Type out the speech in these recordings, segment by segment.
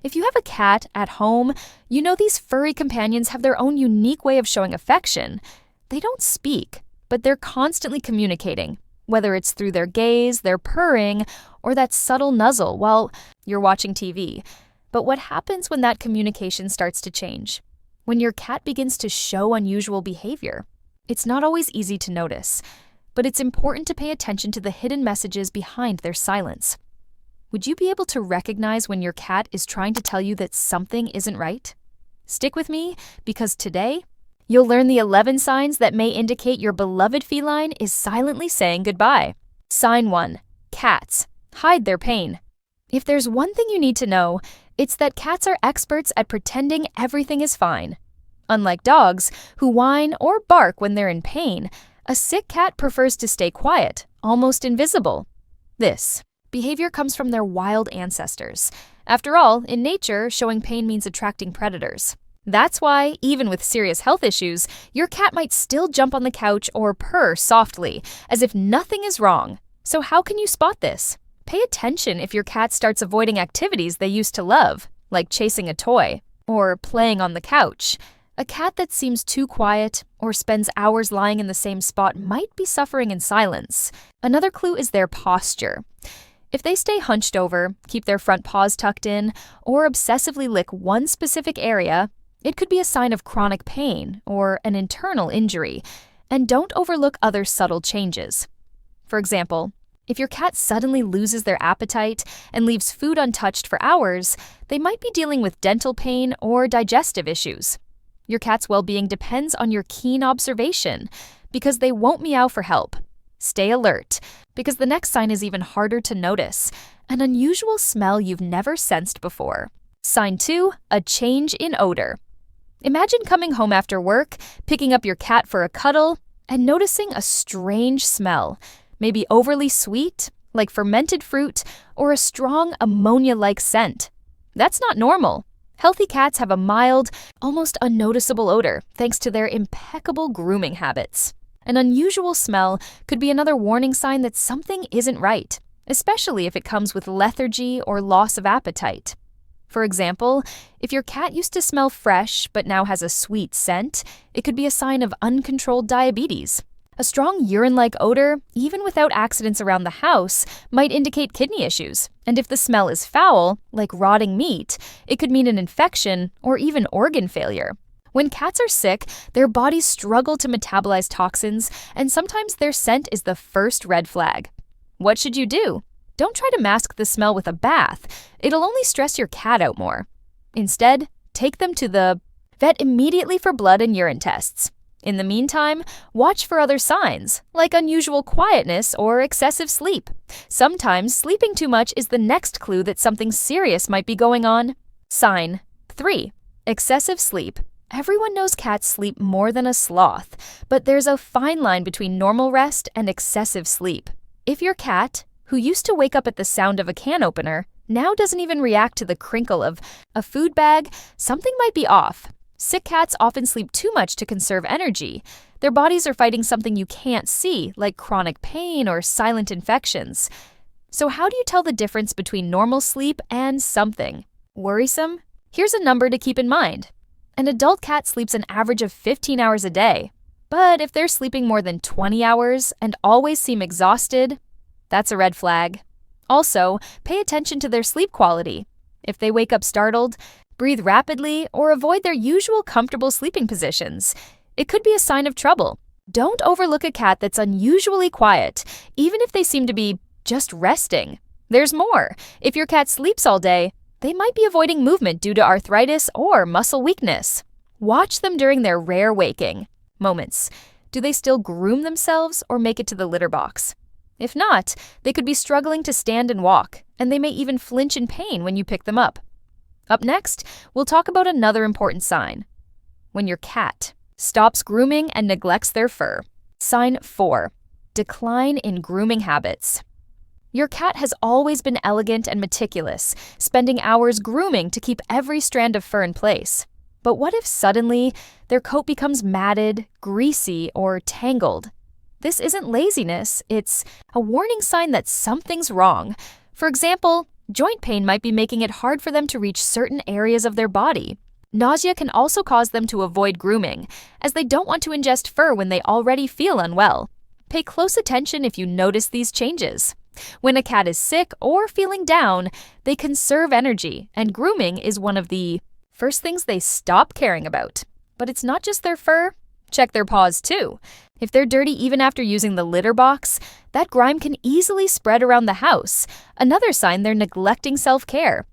If you have a cat at home, you know these furry companions have their own unique way of showing affection. They don't speak, but they're constantly communicating, whether it's through their gaze, their purring, or that subtle nuzzle while you're watching TV. But what happens when that communication starts to change? When your cat begins to show unusual behavior? It's not always easy to notice, but it's important to pay attention to the hidden messages behind their silence. Would you be able to recognize when your cat is trying to tell you that something isn't right? Stick with me, because today, you'll learn the 11 signs that may indicate your beloved feline is silently saying goodbye. Sign 1. Cats. Hide their pain. If there's one thing you need to know, it's that cats are experts at pretending everything is fine. Unlike dogs, who whine or bark when they're in pain, a sick cat prefers to stay quiet, almost invisible. This behavior comes from their wild ancestors. After all, in nature, showing pain means attracting predators. That's why, even with serious health issues, your cat might still jump on the couch or purr softly, as if nothing is wrong. So how can you spot this? Pay attention if your cat starts avoiding activities they used to love, like chasing a toy or playing on the couch. A cat that seems too quiet or spends hours lying in the same spot might be suffering in silence. Another clue is their posture. If they stay hunched over, keep their front paws tucked in, or obsessively lick one specific area, it could be a sign of chronic pain or an internal injury. And don't overlook other subtle changes. For example, if your cat suddenly loses their appetite and leaves food untouched for hours, they might be dealing with dental pain or digestive issues. Your cat's well-being depends on your keen observation, because they won't meow for help. Stay alert, because the next sign is even harder to notice, an unusual smell you've never sensed before. Sign 2, a change in odor. Imagine coming home after work, picking up your cat for a cuddle, and noticing a strange smell. Maybe overly sweet, like fermented fruit, or a strong ammonia-like scent. That's not normal. Healthy cats have a mild, almost unnoticeable odor thanks to their impeccable grooming habits. An unusual smell could be another warning sign that something isn't right, especially if it comes with lethargy or loss of appetite. For example, if your cat used to smell fresh but now has a sweet scent, it could be a sign of uncontrolled diabetes. A strong urine-like odor, even without accidents around the house, might indicate kidney issues. And if the smell is foul, like rotting meat, it could mean an infection or even organ failure. When cats are sick, their bodies struggle to metabolize toxins, and sometimes their scent is the first red flag. What should you do? Don't try to mask the smell with a bath. It'll only stress your cat out more. Instead, take them to the vet immediately for blood and urine tests. In the meantime, watch for other signs, like unusual quietness or excessive sleep. Sometimes sleeping too much is the next clue that something serious might be going on. Sign 3. Excessive sleep. Everyone knows cats sleep more than a sloth, but there's a fine line between normal rest and excessive sleep. If your cat, who used to wake up at the sound of a can opener, now doesn't even react to the crinkle of a food bag, something might be off. Sick cats often sleep too much to conserve energy. Their bodies are fighting something you can't see, like chronic pain or silent infections. So how do you tell the difference between normal sleep and something worrisome? Here's a number to keep in mind. An adult cat sleeps an average of 15 hours a day. But if they're sleeping more than 20 hours and always seem exhausted, that's a red flag. Also, pay attention to their sleep quality. If they wake up startled, breathe rapidly, or avoid their usual comfortable sleeping positions, it could be a sign of trouble. Don't overlook a cat that's unusually quiet, even if they seem to be just resting. There's more. If your cat sleeps all day, they might be avoiding movement due to arthritis or muscle weakness. Watch them during their rare waking moments. Do they still groom themselves or make it to the litter box? If not, they could be struggling to stand and walk, and they may even flinch in pain when you pick them up. Up next, we'll talk about another important sign. When your cat stops grooming and neglects their fur. Sign 4. Decline in grooming habits. Your cat has always been elegant and meticulous, spending hours grooming to keep every strand of fur in place. But what if suddenly their coat becomes matted, greasy, or tangled? This isn't laziness, it's a warning sign that something's wrong. For example, Joint pain might be making it hard for them to reach certain areas of their body. Nausea can also cause them to avoid grooming, as they don't want to ingest fur when they already feel unwell. Pay close attention if you notice these changes. When a cat is sick or feeling down, they conserve energy, and grooming is one of the first things they stop caring about. But it's not just their fur. Check their paws too. If they're dirty even after using the litter box, that grime can easily spread around the house, another sign they're neglecting self-care.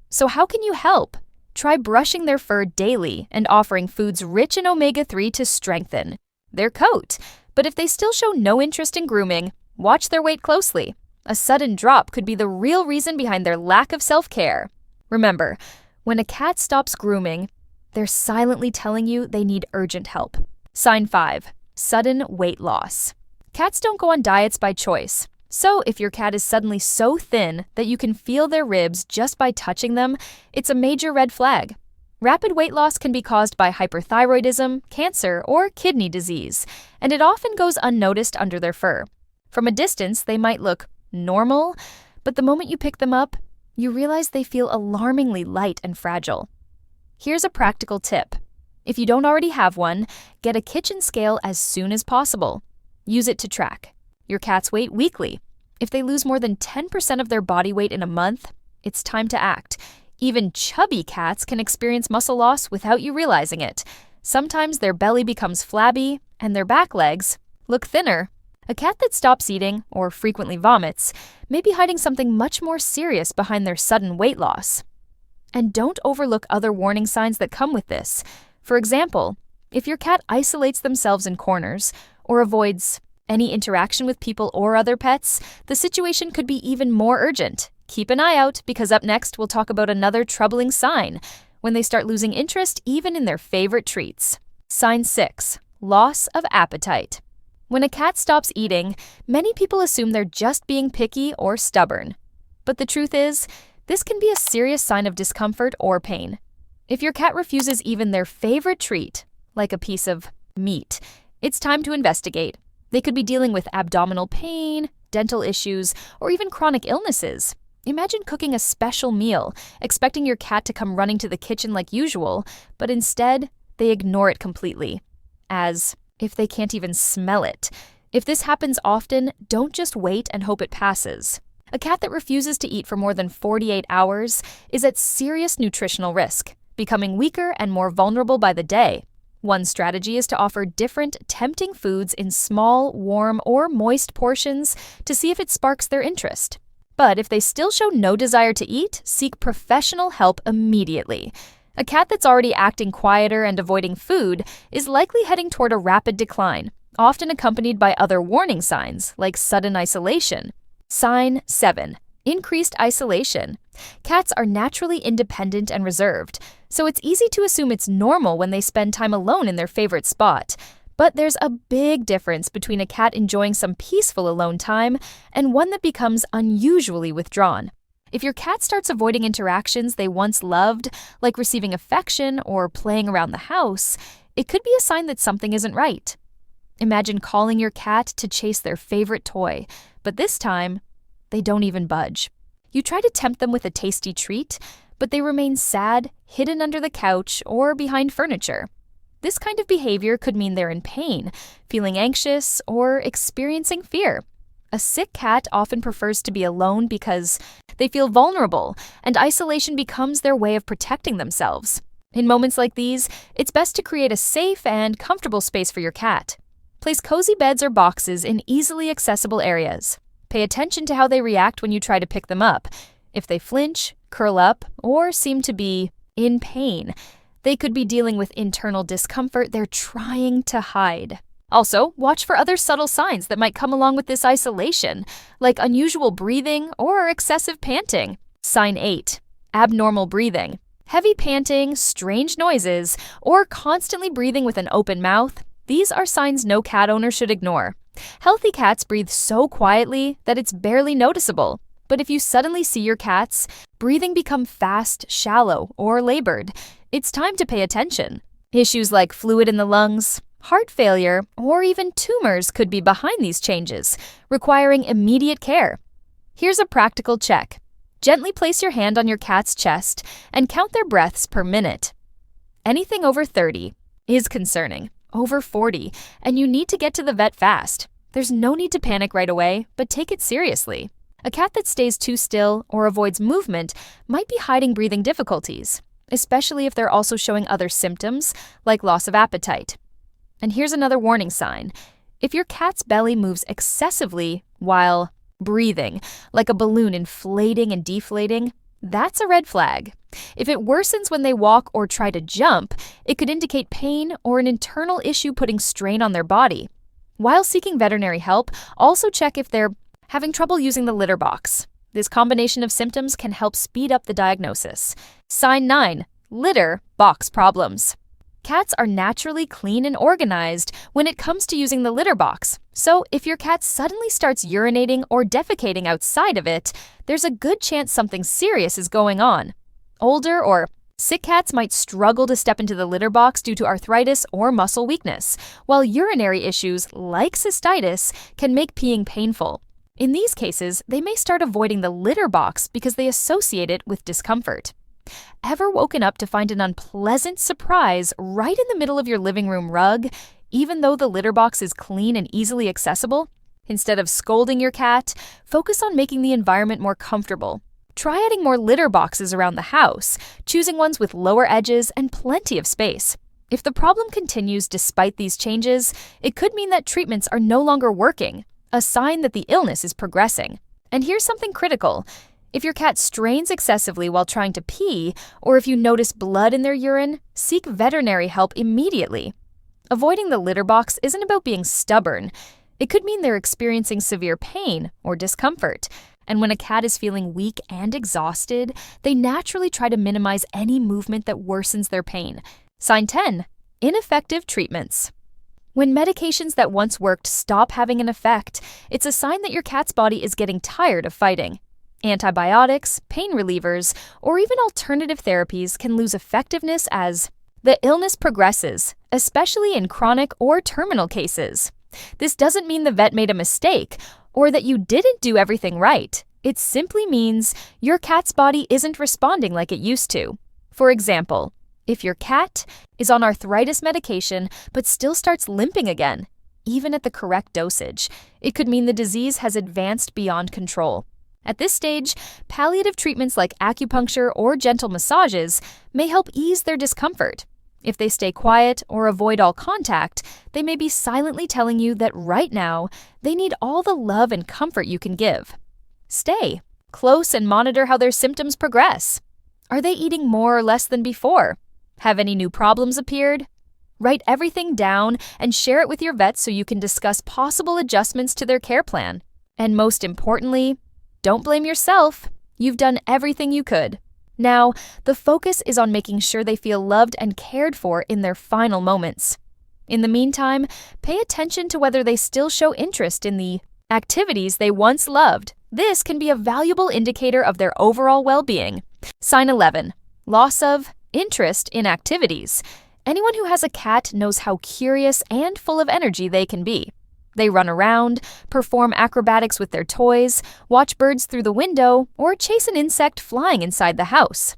So how can you help? Try brushing their fur daily and offering foods rich in omega-3 to strengthen their coat. But if they still show no interest in grooming, watch their weight closely. A sudden drop could be the real reason behind their lack of self-care. Remember, when a cat stops grooming, they're silently telling you they need urgent help. Sign 5. Sudden weight loss. Cats don't go on diets by choice. So if your cat is suddenly so thin that you can feel their ribs just by touching them, it's a major red flag. Rapid weight loss can be caused by hyperthyroidism, cancer, or kidney disease, and it often goes unnoticed under their fur. From a distance, they might look normal, but the moment you pick them up, you realize they feel alarmingly light and fragile. Here's a practical tip. If you don't already have one, get a kitchen scale as soon as possible. Use it to track your cat's weight weekly. If they lose more than 10% of their body weight in a month, it's time to act. Even chubby cats can experience muscle loss without you realizing it. Sometimes their belly becomes flabby and their back legs look thinner. A cat that stops eating or frequently vomits may be hiding something much more serious behind their sudden weight loss. And don't overlook other warning signs that come with this. For example, if your cat isolates themselves in corners or avoids any interaction with people or other pets, the situation could be even more urgent. Keep an eye out, because up next we'll talk about another troubling sign, when they start losing interest even in their favorite treats. Sign 6. Loss of appetite. When a cat stops eating, many people assume they're just being picky or stubborn. But the truth is, this can be a serious sign of discomfort or pain. If your cat refuses even their favorite treat, like a piece of meat, it's time to investigate. They could be dealing with abdominal pain, dental issues, or even chronic illnesses. Imagine cooking a special meal, expecting your cat to come running to the kitchen like usual, but instead, they ignore it completely, as if they can't even smell it. If this happens often, don't just wait and hope it passes. A cat that refuses to eat for more than 48 hours is at serious nutritional risk, becoming weaker and more vulnerable by the day. One strategy is to offer different, tempting foods in small, warm, or moist portions to see if it sparks their interest. But if they still show no desire to eat, seek professional help immediately. A cat that's already acting quieter and avoiding food is likely heading toward a rapid decline, often accompanied by other warning signs like sudden isolation. Sign 7. Increased isolation. Cats are naturally independent and reserved, so it's easy to assume it's normal when they spend time alone in their favorite spot. But there's a big difference between a cat enjoying some peaceful alone time and one that becomes unusually withdrawn. If your cat starts avoiding interactions they once loved, like receiving affection or playing around the house, it could be a sign that something isn't right. Imagine calling your cat to chase their favorite toy, but this time, they don't even budge. You try to tempt them with a tasty treat, but they remain sad, hidden under the couch, or behind furniture. This kind of behavior could mean they're in pain, feeling anxious, or experiencing fear. A sick cat often prefers to be alone because they feel vulnerable, and isolation becomes their way of protecting themselves. In moments like these, it's best to create a safe and comfortable space for your cat. Place cozy beds or boxes in easily accessible areas. Pay attention to how they react when you try to pick them up. If they flinch, curl up, or seem to be in pain, they could be dealing with internal discomfort they're trying to hide. Also, watch for other subtle signs that might come along with this isolation, like unusual breathing or excessive panting. Sign 8. Abnormal breathing. Heavy panting, strange noises, or constantly breathing with an open mouth, these are signs no cat owner should ignore. Healthy cats breathe so quietly that it's barely noticeable. But if you suddenly see your cat's breathing become fast, shallow, or labored, it's time to pay attention. Issues like fluid in the lungs, heart failure, or even tumors could be behind these changes, requiring immediate care. Here's a practical check. Gently place your hand on your cat's chest and count their breaths per minute. Anything over 30 is concerning, over 40, and you need to get to the vet fast. There's no need to panic right away, but take it seriously. A cat that stays too still or avoids movement might be hiding breathing difficulties, especially if they're also showing other symptoms like loss of appetite. And here's another warning sign. If your cat's belly moves excessively while breathing, like a balloon inflating and deflating, that's a red flag. If it worsens when they walk or try to jump, it could indicate pain or an internal issue putting strain on their body. While seeking veterinary help, also check if they're having trouble using the litter box. This combination of symptoms can help speed up the diagnosis. Sign 9. Litter box problems. Cats are naturally clean and organized when it comes to using the litter box. So if your cat suddenly starts urinating or defecating outside of it, there's a good chance something serious is going on. Older or sick cats might struggle to step into the litter box due to arthritis or muscle weakness, while urinary issues like cystitis can make peeing painful. In these cases, they may start avoiding the litter box because they associate it with discomfort. Ever woken up to find an unpleasant surprise right in the middle of your living room rug, even though the litter box is clean and easily accessible? Instead of scolding your cat, focus on making the environment more comfortable. Try adding more litter boxes around the house, choosing ones with lower edges and plenty of space. If the problem continues despite these changes, it could mean that treatments are no longer working, a sign that the illness is progressing. And here's something critical. If your cat strains excessively while trying to pee, or if you notice blood in their urine, seek veterinary help immediately. Avoiding the litter box isn't about being stubborn. It could mean they're experiencing severe pain or discomfort. And when a cat is feeling weak and exhausted, they naturally try to minimize any movement that worsens their pain. Sign 10. Ineffective treatments. When medications that once worked stop having an effect, it's a sign that your cat's body is getting tired of fighting. Antibiotics, pain relievers, or even alternative therapies can lose effectiveness as the illness progresses, especially in chronic or terminal cases. This doesn't mean the vet made a mistake or that you didn't do everything right. It simply means your cat's body isn't responding like it used to. For example, if your cat is on arthritis medication but still starts limping again, even at the correct dosage, it could mean the disease has advanced beyond control. At this stage, palliative treatments like acupuncture or gentle massages may help ease their discomfort. If they stay quiet or avoid all contact, they may be silently telling you that right now, they need all the love and comfort you can give. Stay close and monitor how their symptoms progress. Are they eating more or less than before? Have any new problems appeared? Write everything down and share it with your vet so you can discuss possible adjustments to their care plan. And most importantly, don't blame yourself. You've done everything you could. Now, the focus is on making sure they feel loved and cared for in their final moments. In the meantime, pay attention to whether they still show interest in the activities they once loved. This can be a valuable indicator of their overall well-being. Sign 11. Loss of interest in activities. Anyone who has a cat knows how curious and full of energy they can be. They run around, perform acrobatics with their toys, watch birds through the window, or chase an insect flying inside the house.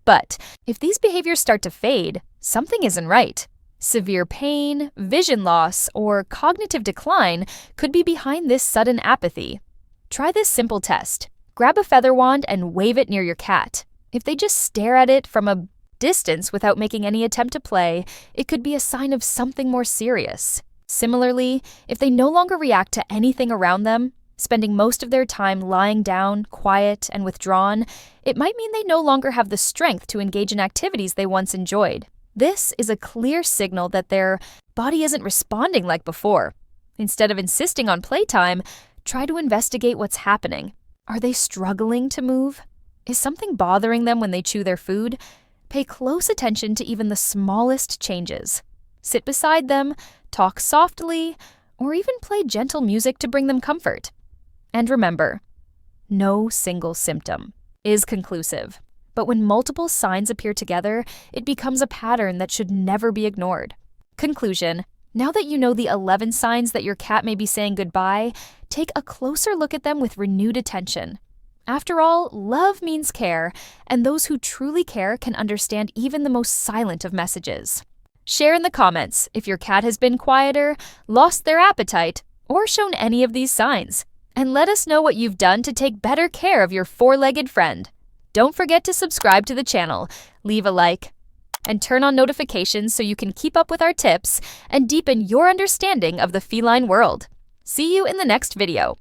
But if these behaviors start to fade, something isn't right. Severe pain, vision loss, or cognitive decline could be behind this sudden apathy. Try this simple test. Grab a feather wand and wave it near your cat. If they just stare at it from a distance without making any attempt to play, it could be a sign of something more serious. Similarly, if they no longer react to anything around them, spending most of their time lying down, quiet, and withdrawn, it might mean they no longer have the strength to engage in activities they once enjoyed. This is a clear signal that their body isn't responding like before. Instead of insisting on playtime, try to investigate what's happening. Are they struggling to move? Is something bothering them when they chew their food? Pay close attention to even the smallest changes. Sit beside them, talk softly, or even play gentle music to bring them comfort. And remember, no single symptom is conclusive. But when multiple signs appear together, it becomes a pattern that should never be ignored. Conclusion: now that you know the 11 signs that your cat may be saying goodbye, take a closer look at them with renewed attention. After all, love means care, and those who truly care can understand even the most silent of messages. Share in the comments if your cat has been quieter, lost their appetite, or shown any of these signs. And let us know what you've done to take better care of your four-legged friend. Don't forget to subscribe to the channel, leave a like, and turn on notifications so you can keep up with our tips and deepen your understanding of the feline world. See you in the next video.